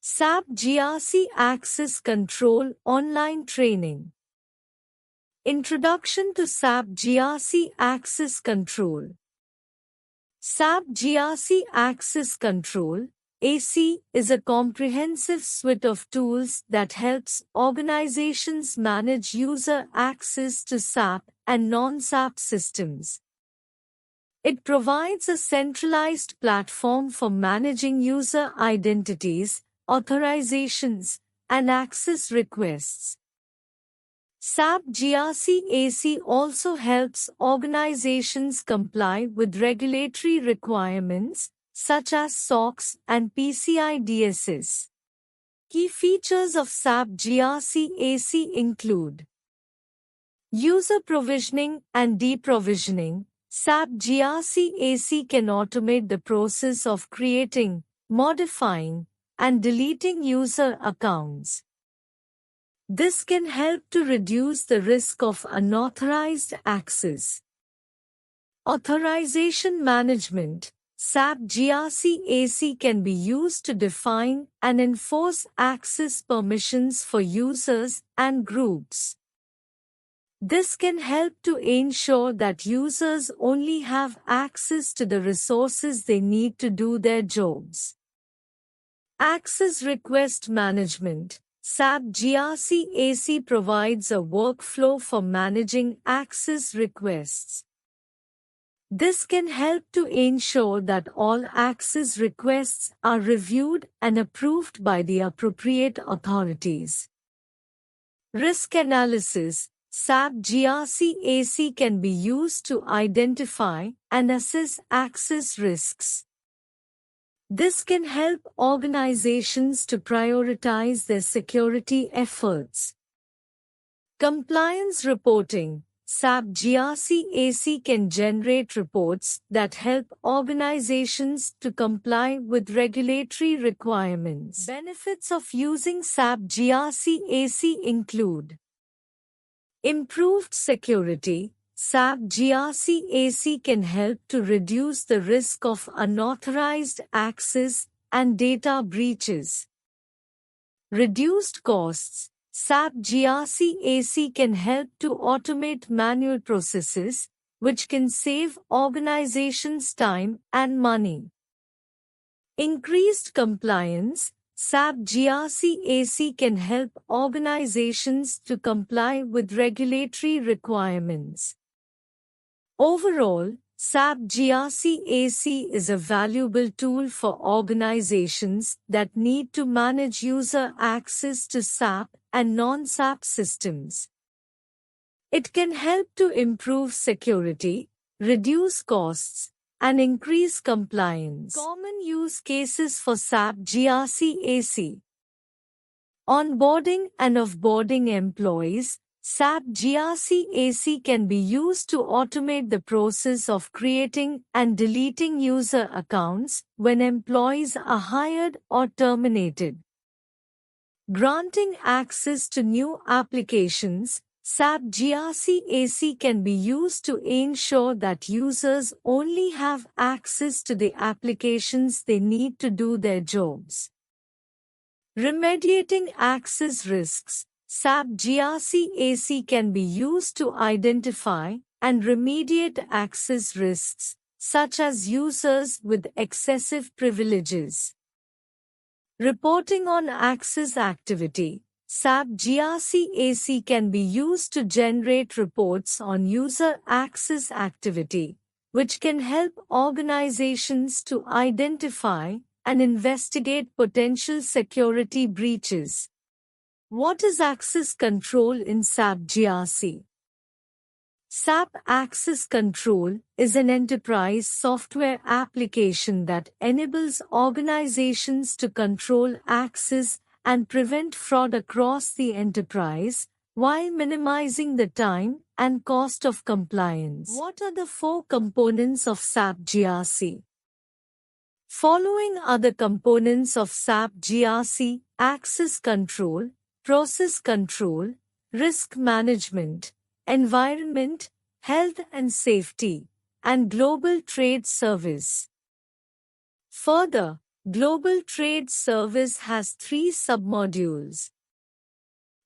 SAP GRC Access Control Online Training. Introduction to SAP GRC Access Control. SAP GRC Access Control (AC) is a comprehensive suite of tools that helps organizations manage user access to SAP and non-SAP systems. It provides a centralized platform for managing user identities, authorizations, and access requests. SAP GRC AC also helps organizations comply with regulatory requirements such as SOX and PCI DSS. Key features of SAP GRC AC include user provisioning and deprovisioning. SAP GRC AC can automate the process of creating, modifying, and deleting user accounts. This can help to reduce the risk of unauthorized access. Authorization management. SAP GRC AC can be used to define and enforce access permissions for users and groups. This can help to ensure that users only have access to the resources they need to do their jobs. Access request management. SAP GRC AC provides a workflow for managing access requests. This can help to ensure that all access requests are reviewed and approved by the appropriate authorities. Risk analysis. SAP GRC AC can be used to identify and assess access risks. This can help organizations to prioritize their security efforts. Compliance reporting. SAP GRC AC can generate reports that help organizations to comply with regulatory requirements. Benefits of using SAP GRC AC include improved security. SAP GRC AC can help to reduce the risk of unauthorized access and data breaches. Reduced costs. SAP GRC AC can help to automate manual processes, which can save organizations time and money. Increased compliance. SAP GRC AC can help organizations to comply with regulatory requirements. Overall, SAP GRC AC is a valuable tool for organizations that need to manage user access to SAP and non-SAP systems. It can help to improve security, reduce costs, and increase compliance. Common use cases for SAP GRC AC. Onboarding and offboarding employees. SAP GRC AC can be used to automate the process of creating and deleting user accounts when employees are hired or terminated. Granting access to new applications. SAP GRC AC can be used to ensure that users only have access to the applications they need to do their jobs. Remediating access risks. SAP GRC AC can be used to identify and remediate access risks, such as users with excessive privileges. Reporting on access activity. SAP GRC AC can be used to generate reports on user access activity, which can help organizations to identify and investigate potential security breaches. What is access control in SAP GRC? SAP Access Control is an enterprise software application that enables organizations to control access and prevent fraud across the enterprise, while minimizing the time and cost of compliance. What are the 4 components of SAP GRC? Following are the components of SAP GRC: access control, process control, risk management, environment, health and safety, and global trade service. Further, Global Trade Service has 3 submodules.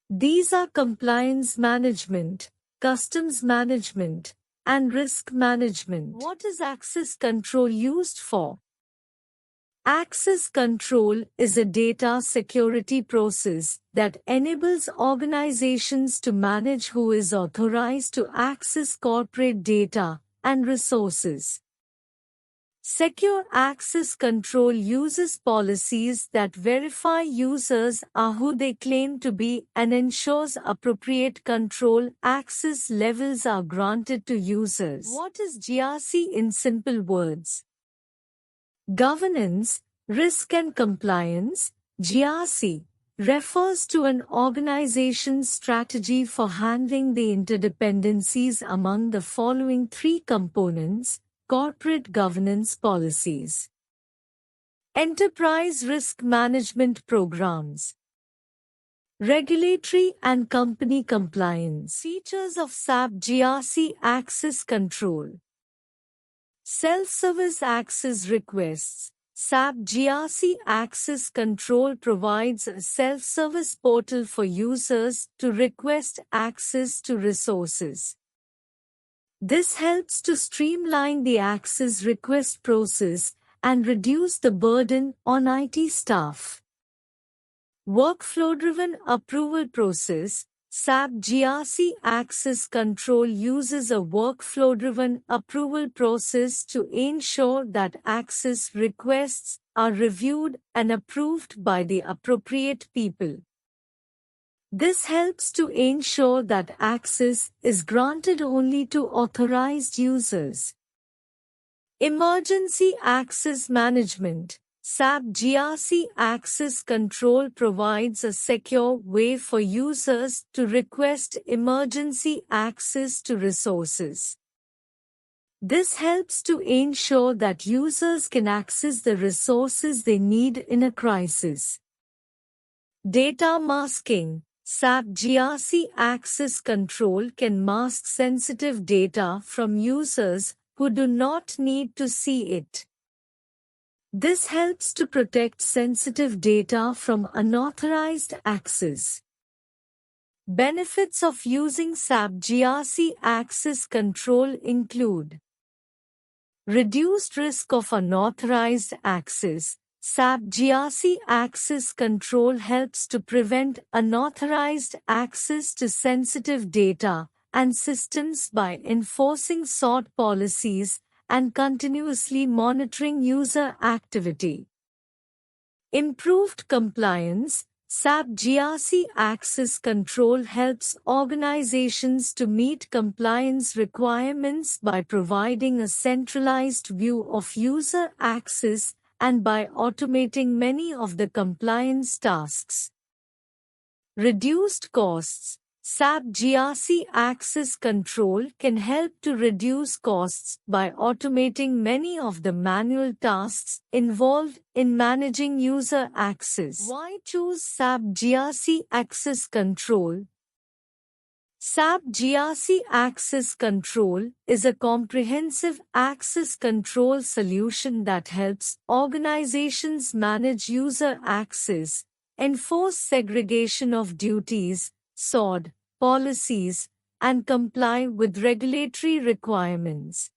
These are compliance management, customs management, and risk management. What is access control used for? Access control is a data security process that enables organizations to manage who is authorized to access corporate data and resources. Secure access control uses policies that verify users are who they claim to be and ensures appropriate control access levels are granted to users. What is GRC in simple words? Governance, risk and compliance. GRC refers to an organization's strategy for handling the interdependencies among the following 3 components: corporate governance policies, enterprise risk management programs, regulatory and company compliance. Features of SAP GRC Access Control. Self-service access requests. SAP GRC Access Control provides a self-service portal for users to request access to resources. This helps to streamline the access request process and reduce the burden on IT staff. Workflow-driven approval process. SAP GRC Access Control uses a workflow-driven approval process to ensure that access requests are reviewed and approved by the appropriate people. This helps to ensure that access is granted only to authorized users. Emergency access management. SAP GRC Access Control provides a secure way for users to request emergency access to resources. This helps to ensure that users can access the resources they need in a crisis. Data masking. SAP GRC Access Control can mask sensitive data from users who do not need to see it. This helps to protect sensitive data from unauthorized access. Benefits of using SAP GRC Access Control include reduced risk of unauthorized access. SAP GRC Access Control helps to prevent unauthorized access to sensitive data and systems by enforcing sort policies and continuously monitoring user activity. Improved compliance. SAP GRC Access Control helps organizations to meet compliance requirements by providing a centralized view of user access and by automating many of the compliance tasks. Reduced costs. SAP GRC Access Control can help to reduce costs by automating many of the manual tasks involved in managing user access. Why choose SAP GRC Access Control? SAP GRC Access Control is a comprehensive access control solution that helps organizations manage user access, enforce segregation of duties, sort policies, and comply with regulatory requirements.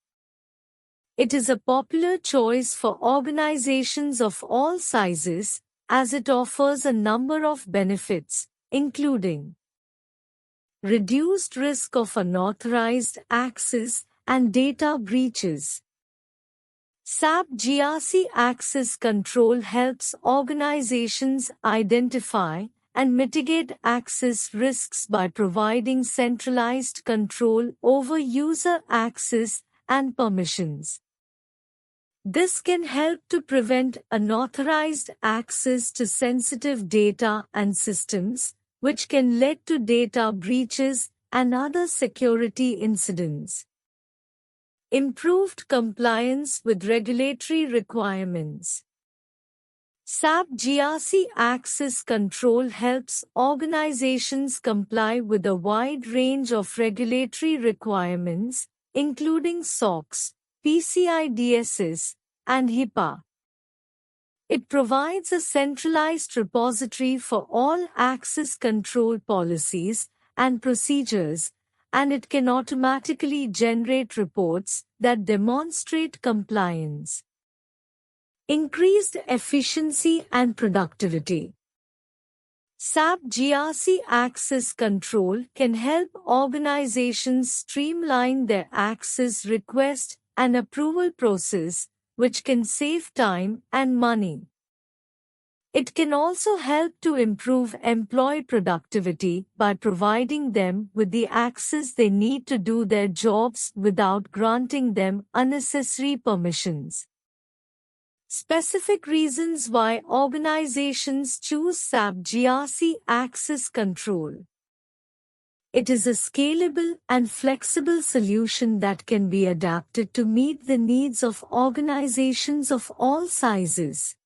It is a popular choice for organizations of all sizes, as it offers a number of benefits, including reduced risk of unauthorized access and data breaches. SAP GRC Access Control helps organizations identify and mitigate access risks by providing centralized control over user access and permissions. This can help to prevent unauthorized access to sensitive data and systems, which can lead to data breaches and other security incidents. Improved compliance with regulatory requirements. SAP GRC Access Control helps organizations comply with a wide range of regulatory requirements, including SOX, PCI DSS, and HIPAA. It provides a centralized repository for all access control policies and procedures, and it can automatically generate reports that demonstrate compliance. Increased efficiency and productivity. SAP GRC Access Control can help organizations streamline their access request and approval process, which can save time and money. It can also help to improve employee productivity by providing them with the access they need to do their jobs without granting them unnecessary permissions. Specific reasons why organizations choose SAP GRC Access Control. It is a scalable and flexible solution that can be adapted to meet the needs of organizations of all sizes.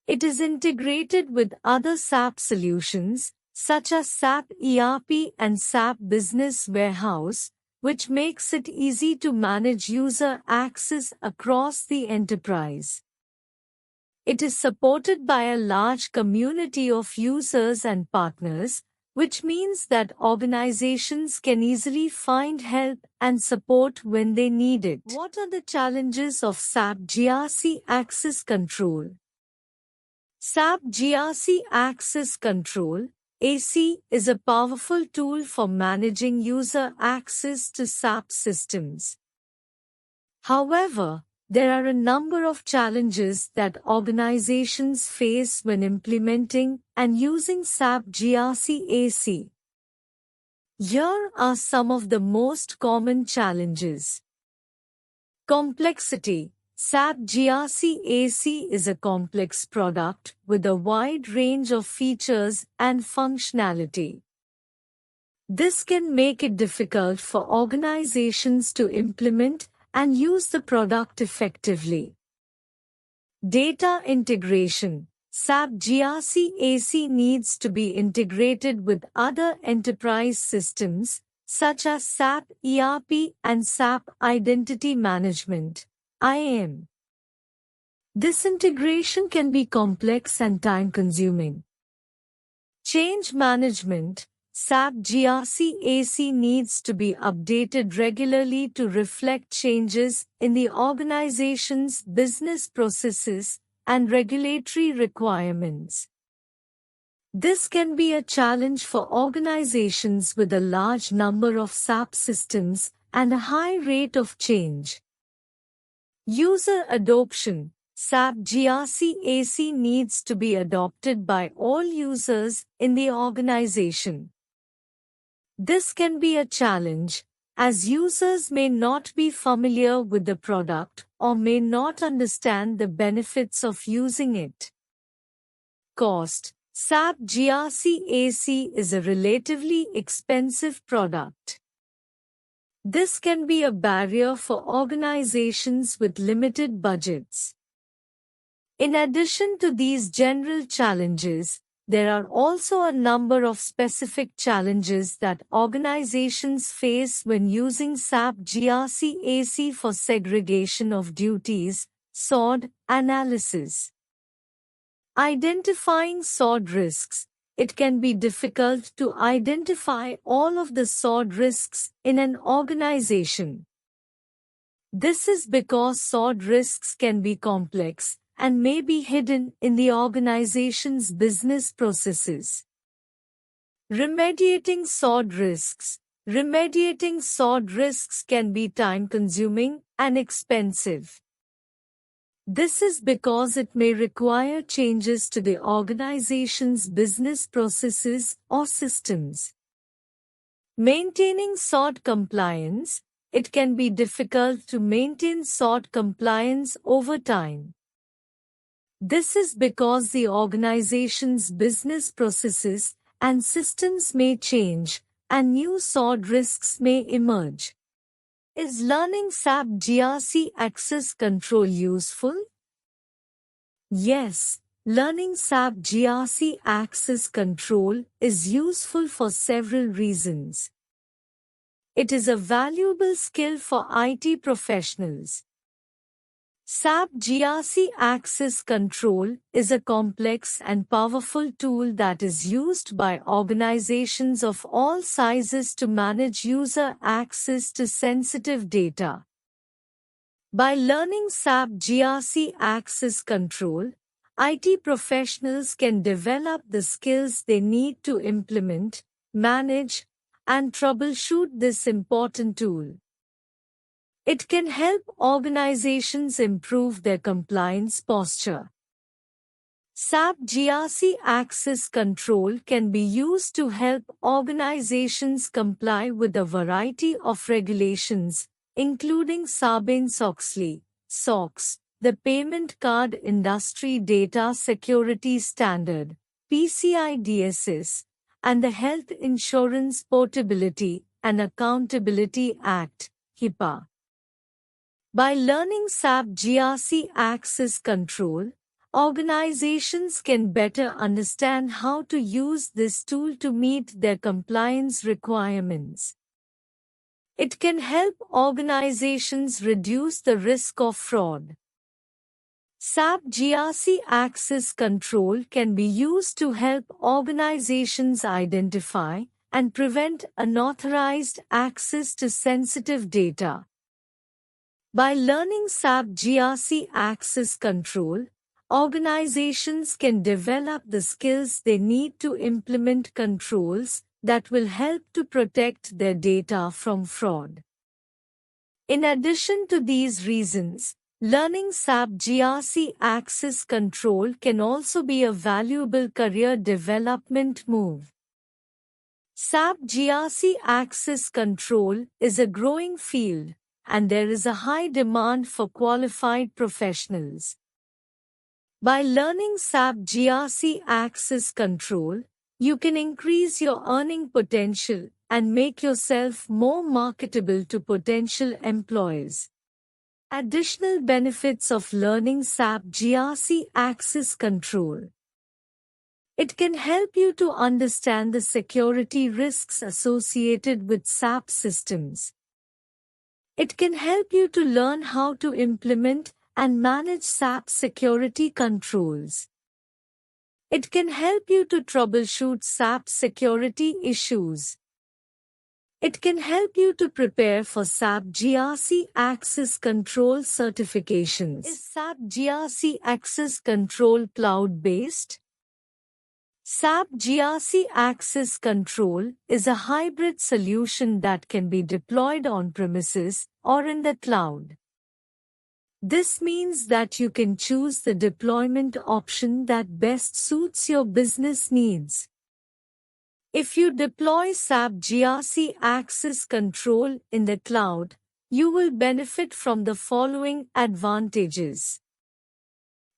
It is integrated with other SAP solutions, such as SAP ERP and SAP Business Warehouse, which makes it easy to manage user access across the enterprise. It is supported by a large community of users and partners, which means that organizations can easily find help and support when they need it. What are the challenges of SAP GRC Access Control? SAP GRC Access Control AC is a powerful tool for managing user access to SAP systems. However, there are a number of challenges that organizations face when implementing and using SAP GRC AC. Here are some of the most common challenges. Complexity. SAP GRC AC is a complex product with a wide range of features and functionality. This can make it difficult for organizations to implement and use the product effectively. Data integration. SAP GRC AC needs to be integrated with other enterprise systems, such as SAP ERP and SAP Identity Management (IAM). This integration can be complex and time-consuming. Change management. SAP GRC AC needs to be updated regularly to reflect changes in the organization's business processes and regulatory requirements. This can be a challenge for organizations with a large number of SAP systems and a high rate of change. User adoption. SAP GRC AC needs to be adopted by all users in the organization. This can be a challenge, as users may not be familiar with the product or may not understand the benefits of using it. Cost. SAP GRC AC is a relatively expensive product. This can be a barrier for organizations with limited budgets. In addition to these general challenges, there are also a number of specific challenges that organizations face when using SAP GRC AC for segregation of duties, SOD analysis. Identifying SOD risks. It can be difficult to identify all of the SOD risks in an organization. This is because SOD risks can be complex and may be hidden in the organization's business processes. Remediating SOD risks. Remediating SOD risks can be time-consuming and expensive. This is because it may require changes to the organization's business processes or systems. Maintaining SOD compliance. It can be difficult to maintain SOD compliance over time. This is because the organization's business processes and systems may change, and new SOD risks may emerge. Is learning SAP GRC Access Control useful? Yes, learning SAP GRC Access Control is useful for several reasons. It is a valuable skill for IT professionals. SAP GRC Access Control is a complex and powerful tool that is used by organizations of all sizes to manage user access to sensitive data. By learning SAP GRC Access Control, IT professionals can develop the skills they need to implement, manage, and troubleshoot this important tool. It can help organizations improve their compliance posture. SAP GRC Access Control can be used to help organizations comply with a variety of regulations, including Sarbanes-Oxley, SOX, the Payment Card Industry Data Security Standard, PCI DSS, and the Health Insurance Portability and Accountability Act, HIPAA. By learning SAP GRC Access Control, organizations can better understand how to use this tool to meet their compliance requirements. It can help organizations reduce the risk of fraud. SAP GRC Access Control can be used to help organizations identify and prevent unauthorized access to sensitive data. By learning SAP GRC Access Control, organizations can develop the skills they need to implement controls that will help to protect their data from fraud. In addition to these reasons, learning SAP GRC Access Control can also be a valuable career development move. SAP GRC Access Control is a growing field, and there is a high demand for qualified professionals. By learning SAP GRC Access Control, you can increase your earning potential and make yourself more marketable to potential employers. Additional benefits of learning SAP GRC Access Control. It can help you to understand the security risks associated with SAP systems. It can help you to learn how to implement and manage SAP security controls. It can help you to troubleshoot SAP security issues. It can help you to prepare for SAP GRC Access Control certifications. Is SAP GRC Access Control cloud-based? SAP GRC Access Control is a hybrid solution that can be deployed on-premises or in the cloud. This means that you can choose the deployment option that best suits your business needs. If you deploy SAP GRC Access Control in the cloud, you will benefit from the following advantages.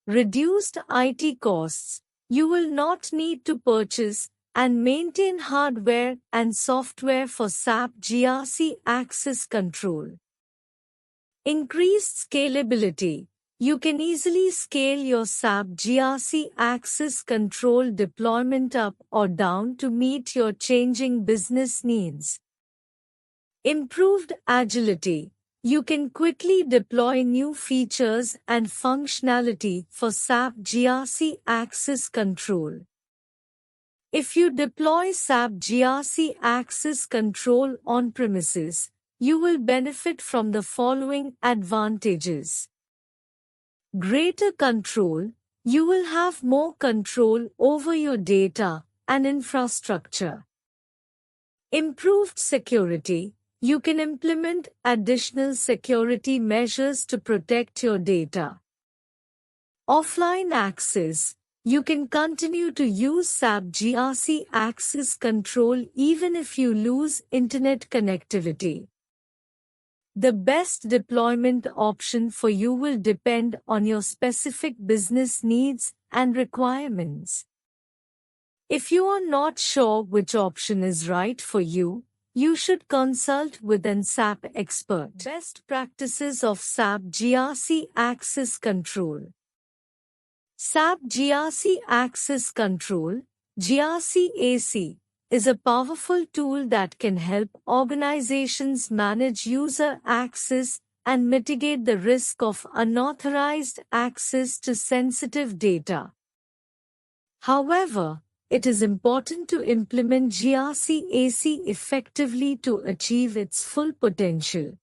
Reduced IT costs. You will not need to purchase and maintain hardware and software for SAP GRC Access Control. Increased scalability. You can easily scale your SAP GRC Access Control deployment up or down to meet your changing business needs. Improved agility. You can quickly deploy new features and functionality for SAP GRC Access Control. If you deploy SAP GRC Access Control on-premises, you will benefit from the following advantages. Greater control. You will have more control over your data and infrastructure. Improved security. You can implement additional security measures to protect your data. Offline access. You can continue to use SAP GRC Access Control even if you lose internet connectivity. The best deployment option for you will depend on your specific business needs and requirements. If you are not sure which option is right for you, you should consult with an SAP expert. Best practices of SAP GRC Access Control. SAP GRC Access Control, GRC-AC, is a powerful tool that can help organizations manage user access and mitigate the risk of unauthorized access to sensitive data. However, it is important to implement GRC-AC effectively to achieve its full potential.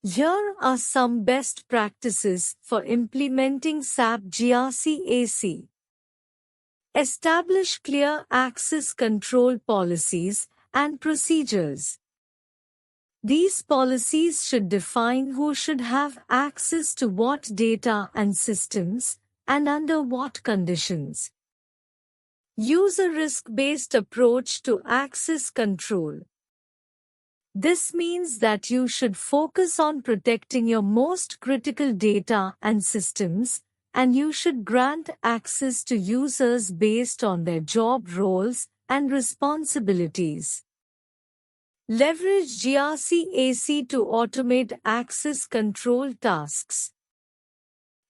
Here are some best practices for implementing SAP GRC-AC. Establish clear access control policies and procedures. These policies should define who should have access to what data and systems, and under what conditions. Use a risk-based approach to access control. This means that you should focus on protecting your most critical data and systems, and you should grant access to users based on their job roles and responsibilities. Leverage GRC-AC to automate access control tasks.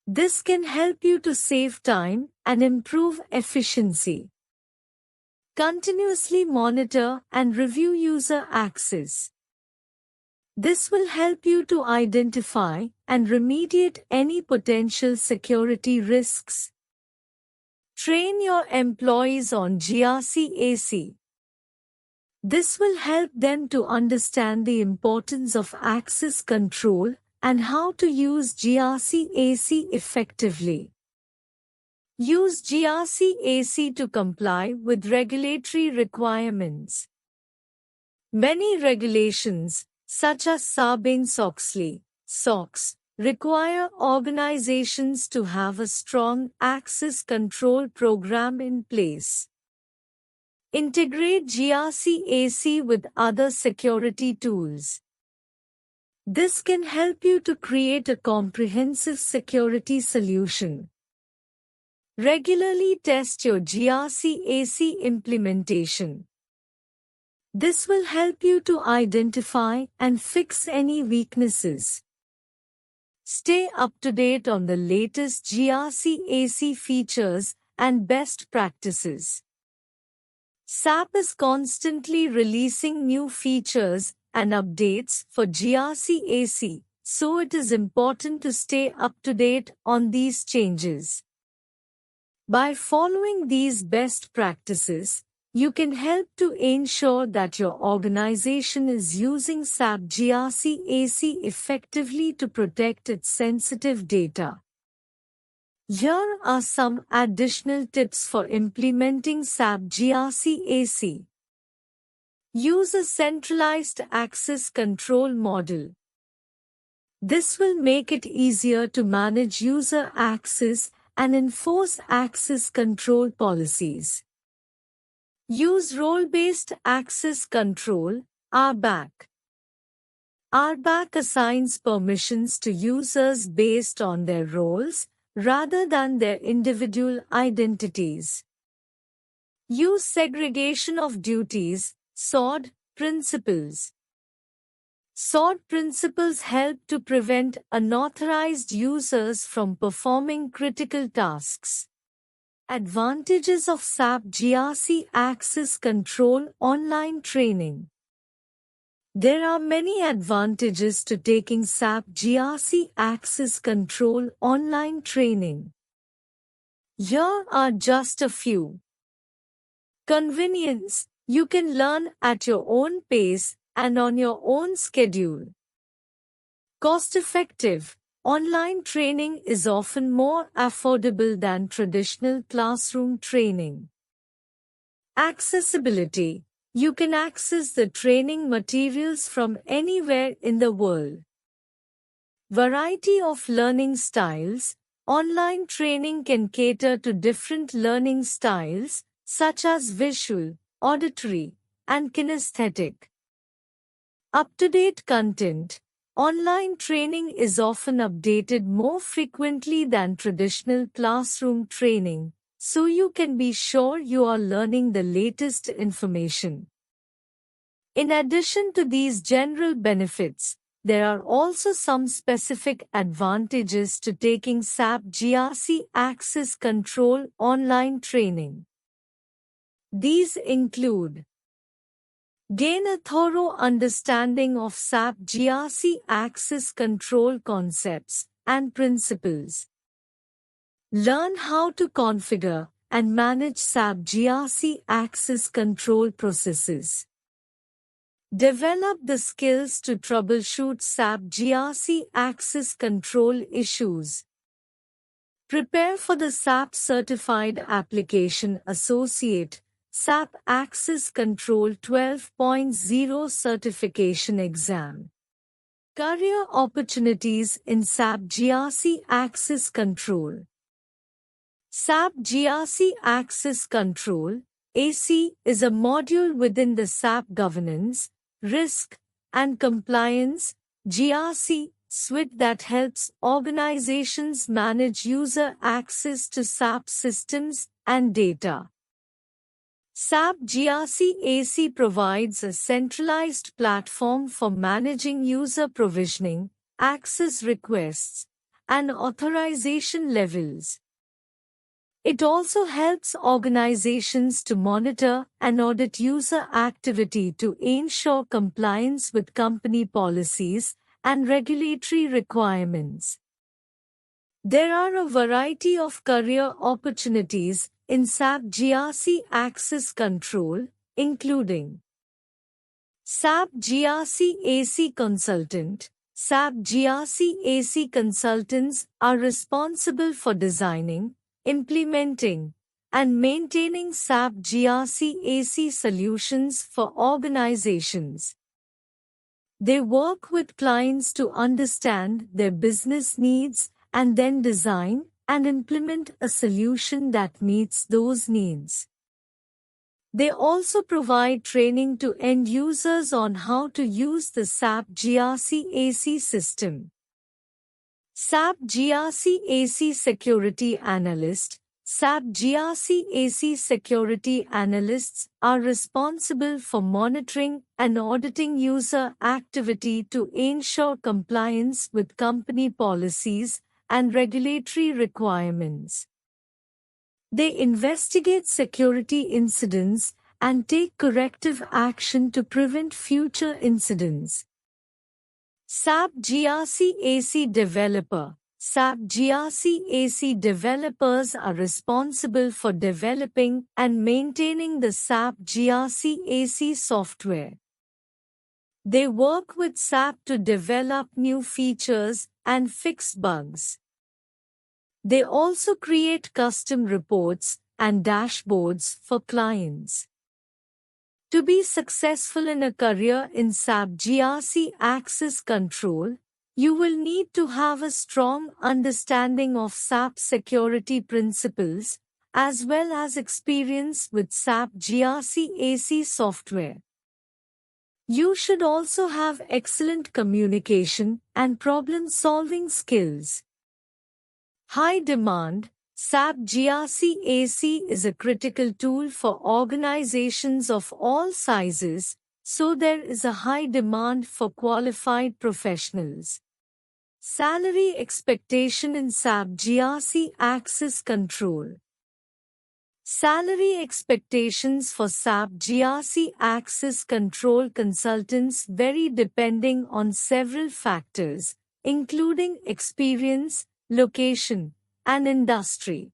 This can help you to save time and improve efficiency. Continuously monitor and review user access. This will help you to identify and remediate any potential security risks. Train your employees on GRC-AC. This will help them to understand the importance of access control and how to use GRC-AC effectively. Use GRC-AC to comply with regulatory requirements. Many regulations, such as Sarbanes-Oxley, SOX, require organizations to have a strong access control program in place. Integrate GRC-AC with other security tools. This can help you to create a comprehensive security solution. Regularly test your GRC-AC implementation. This will help you to identify and fix any weaknesses. Stay up to date on the latest GRC-AC features and best practices. SAP is constantly releasing new features and updates for GRC-AC, so it is important to stay up to date on these changes. By following these best practices, you can help to ensure that your organization is using SAP GRC-AC effectively to protect its sensitive data. Here are some additional tips for implementing SAP GRC-AC. Use a centralized access control model. This will make it easier to manage user access and enforce access control policies. Use role-based access control, RBAC. RBAC assigns permissions to users based on their roles, rather than their individual identities. Use segregation of duties, SOD, principles. SOD principles help to prevent unauthorized users from performing critical tasks. Advantages of SAP GRC Access Control online training. There are many advantages to taking SAP GRC Access Control online training. Here are just a few. Convenience. You can learn at your own pace and on your own schedule. Cost-effective. Online training is often more affordable than traditional classroom training. Accessibility. You can access the training materials from anywhere in the world. Variety of learning styles. Online training can cater to different learning styles, such as visual, auditory, and kinesthetic. Up-to-date content. Online training is often updated more frequently than traditional classroom training, so you can be sure you are learning the latest information. In addition to these general benefits, there are also some specific advantages to taking SAP GRC Access Control online training. These include Gain a thorough understanding of SAP GRC Access Control concepts and principles. Learn how to configure and manage SAP GRC Access Control processes. Develop the skills to troubleshoot SAP GRC Access Control issues. Prepare for the SAP Certified Application Associate SAP Access Control 12.0 certification exam. Career opportunities in SAP GRC Access Control. SAP GRC Access Control (AC) is a module within the SAP Governance, Risk, and Compliance (GRC) suite that helps organizations manage user access to SAP systems and data. SAP GRC AC provides a centralized platform for managing user provisioning, access requests, and authorization levels. It also helps organizations to monitor and audit user activity to ensure compliance with company policies and regulatory requirements. There are a variety of career opportunities in SAP GRC Access Control, including SAP GRC AC Consultant. SAP GRC AC consultants are responsible for designing, implementing, and maintaining SAP GRC AC solutions for organizations. They work with clients to understand their business needs and then design and implement a solution that meets those needs. They also provide training to end users on how to use the SAP GRC AC system. SAP GRC AC Security Analyst. SAP GRC AC security analysts are responsible for monitoring and auditing user activity to ensure compliance with company policies and regulatory requirements. They investigate security incidents and take corrective action to prevent future incidents. SAP GRC AC Developer. SAP GRC AC developers are responsible for developing and maintaining the SAP GRC AC software. They work with SAP to develop new features and fix bugs. They also create custom reports and dashboards for clients. To be successful in a career in SAP GRC Access Control, you will need to have a strong understanding of SAP security principles, as well as experience with SAP GRC AC software. You should also have excellent communication and problem-solving skills. High demand. SAP GRC AC is a critical tool for organizations of all sizes, so there is a high demand for qualified professionals. Salary expectation in SAP GRC Access Control. Salary expectations for SAP GRC Access Control consultants vary depending on several factors, including experience, location, and industry.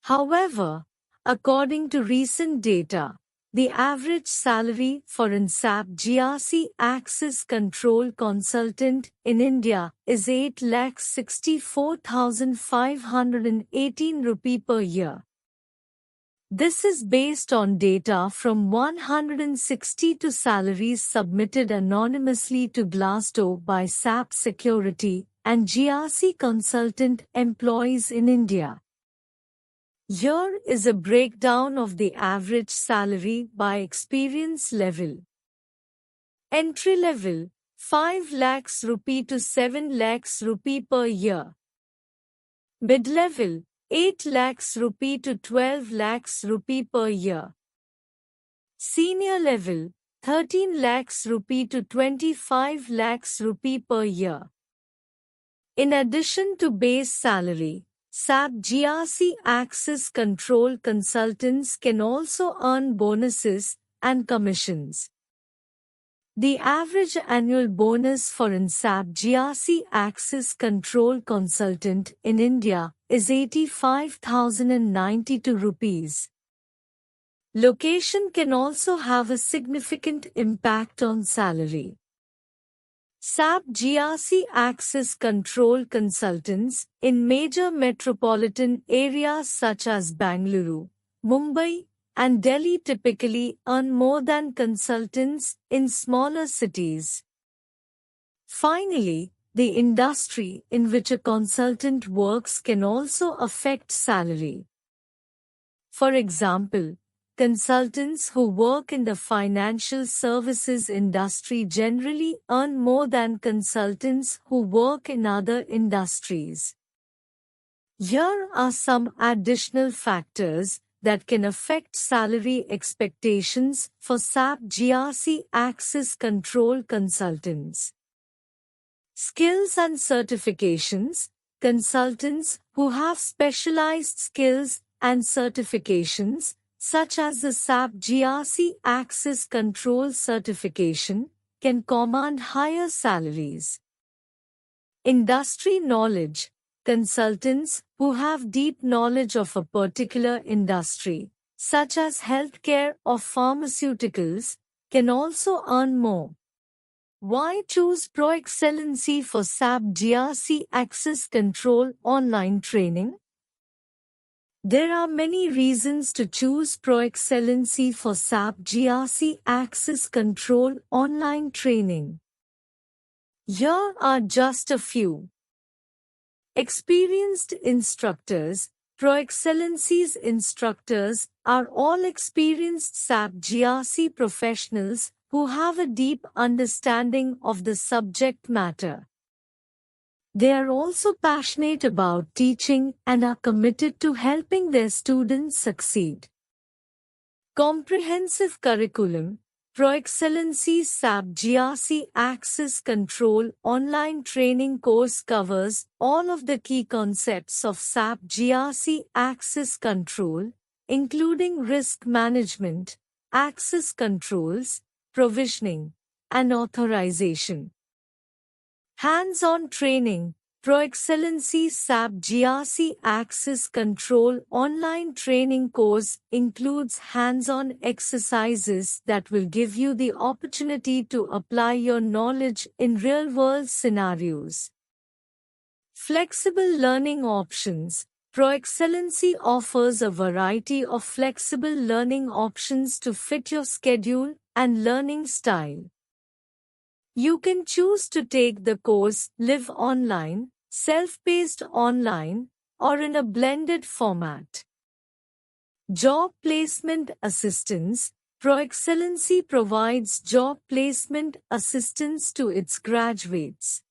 However, according to recent data, the average salary for an SAP GRC Access Control consultant in India is 8,64,518 rupee per year. This is based on data from 162 salaries submitted anonymously to Glassdoor by SAP Security and GRC consultant employees in India. Here is a breakdown of the average salary by experience level. Entry level, 5 lakhs rupee to 7 lakhs rupee per year. Mid-level, 8 lakhs rupee to 12 lakhs rupee per year. Senior level, 13 lakhs rupee to 25 lakhs rupee per year. In addition to base salary, SAP GRC Access Control consultants can also earn bonuses, and commissions. The average annual bonus for an SAP GRC Access Control consultant in India is 85,092 rupees. Location can also have a significant impact on salary. SAP GRC Access Control consultants in major metropolitan areas such as Bangalore, Mumbai, and Delhi typically earn more than consultants in smaller cities. Finally, the industry in which a consultant works can also affect salary. For example, consultants who work in the financial services industry generally earn more than consultants who work in other industries. Here are some additional factors that can affect salary expectations for SAP GRC Access Control consultants. Skills and certifications. Consultants who have specialized skills and certifications, such as the SAP GRC Access Control certification, can command higher salaries. Industry knowledge. Consultants who have deep knowledge of a particular industry, such as healthcare or pharmaceuticals, can also earn more. Why choose Proexcellency for SAP GRC Access Control online training? There are many reasons to choose Proexcellency for SAP GRC Access Control online training. Here are just a few. Experienced instructors. Proexcellency's instructors are all experienced SAP GRC professionals who have a deep understanding of the subject matter. They are also passionate about teaching and are committed to helping their students succeed. Comprehensive curriculum. Proexcellency's SAP GRC Access Control online training course covers all of the key concepts of SAP GRC Access Control, including risk management, access controls, provisioning, and authorization. Hands-on training. Proexcellency's SAP GRC Access Control online training course includes hands-on exercises that will give you the opportunity to apply your knowledge in real-world scenarios. Flexible learning options. Proexcellency offers a variety of flexible learning options to fit your schedule and learning style. You can choose to take the course live online, self-paced online, or in a blended format. Job placement assistance. Proexcellency provides job placement assistance to its graduates.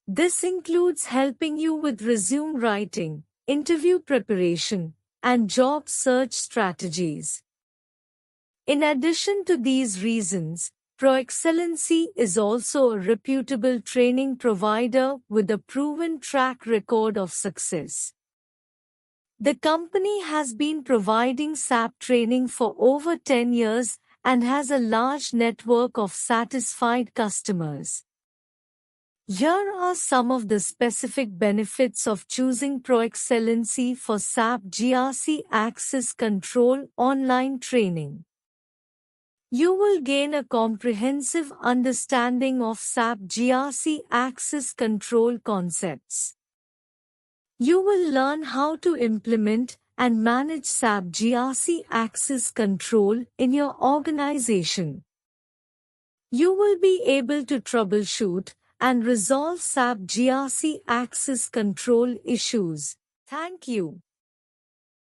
This includes helping you with resume writing, interview preparation, and job search strategies. In addition to these reasons, Proexcellency is also a reputable training provider with a proven track record of success. The company has been providing SAP training for over 10 years and has a large network of satisfied customers. Here are some of the specific benefits of choosing Proexcellency for SAP GRC Access Control online training. You will gain a comprehensive understanding of SAP GRC Access Control concepts. You will learn how to implement and manage SAP GRC Access Control in your organization. You will be able to troubleshoot and resolve SAP GRC Access Control issues. Thank you.